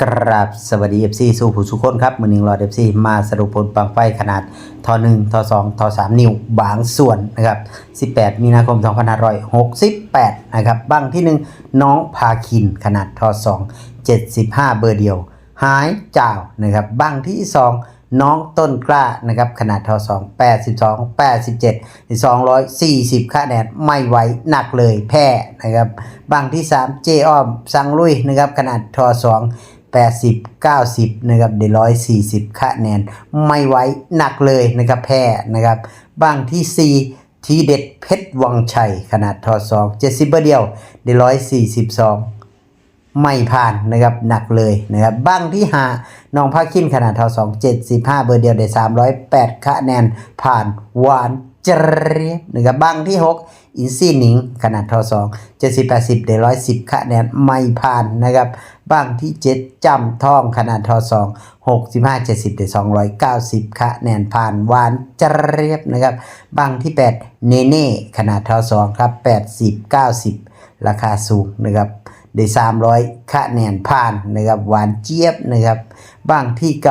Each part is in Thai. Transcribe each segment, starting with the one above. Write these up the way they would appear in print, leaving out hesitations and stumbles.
กราบสวัสดี FC สู่ผู้สุคนครับมือหนึ่งรอ FC มาสรุปผลปังไฟขนาดท1ท2ท3นิ้วบางส่วนนะครับ18 มีนาคม 2568นะครับบังที่ 1น้องพาคินขนาดท2 75 เบอร์เดียวหายเจ้านะครับบังที่ 2น้องต้นกล้านะครับขนาดท2 82 87 240คะแนนไม่ไหวหนักเลยแพ้นะครับบังที่ 3เจอ้อมสังลุยนะครับขนาดท2 80 90นะครับได้140คะแนนไม่ไหวหนักเลยนะครับแพ้นะครับบังที่4ทีเด็ดเพชรวังชัยขนาดท2 70เบอร์เดียวได้142ไม่ผ่านนะครับหนักเลยนะครับบังที่5น้องพาคินขนาดท2 75เบอร์เดียวได้308คะแนนผ่านหวานเจรียบนะครับบังที่6อินซี่หนิงขนาดท2 70 80ได้110คะแนนไม่ผ่านนะครับบังที่7จำท่องขนาดท2 65 70ได้290คะแนนผ่านหวานเจรียบนะครับบังที่8เนเน่ขนาดท2ครับ80 90ราคาสูงนะครับได้300คะแนนผ่านนะครับหวานเจี๊ยบนะครับบังที่9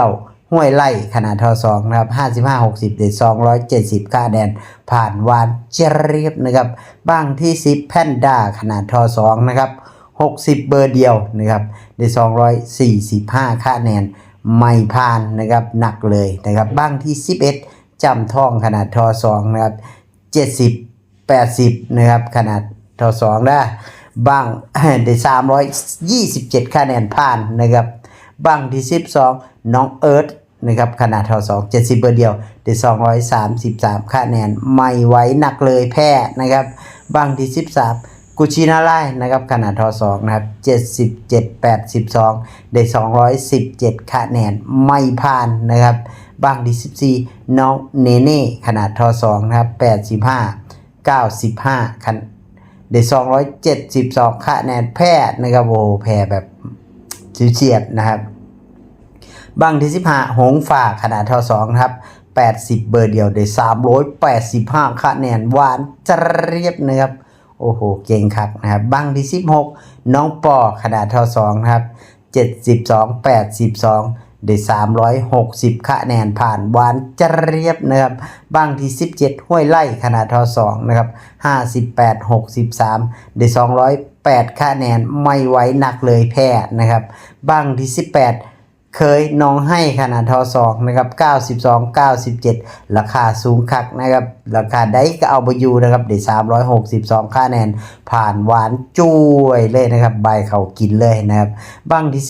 ห้วยไล่ขนาดท2นะครับ55 60ได้270คะแนนผ่านหวานเจี๊ยบนะครับบังที่10แพนด้าขนาดท2นะครับ60เบอร์เดียวนะครับได้245คะแนนไม่ผ่านนะครับหนักเลยนะครับบังที่11จำท่องขนาดท2นะครับ70 80นะครับขนาดท2นะบังได้327คะแนนผ่านนะครับบังที่12น้องเอิร์ธนะครับขนาดท2 70เบอร์เดียวได้233คะแนนไม่ไหวหนักเลยแพ้นะครับบังที่13กุชินาไลนะครับขนาดท2นะครับ77 82ได้217คะแนนไม่ผ่านนะครับบังที่14น้องเนเน่ขนาดท2นะครับ85 95คะแนนได้272คะแนนแพ้นะครับโอ้แพ้แบบเฉียดนะครับบังที่15หงฝ่าขนาดท2ครับ80เบอร์เดียวได้385คะแนนหวานเจี๊ยบนะครับโอ้โหเก่งคักนะครับบังที่16น้องปอขนาดท2ครับ72 82ได้360คะแนนผ่านหวานเจี๊ยบนะครับบังที่17ห้วยไล่ขนาดท2นะครับ58 63ได้208คะแนนไม่ไหวหนักเลยแพ้นะครับบังที่18เคยน้องให้ขนาดท2นะครับ92 97ราคาสูงคักนะครับราคาได้ก็เอาไปอยู่นะครับได้362คะแนนผ่านหวานจุ้ยเลยนะครับใบเขากินเลยนะครับบังที่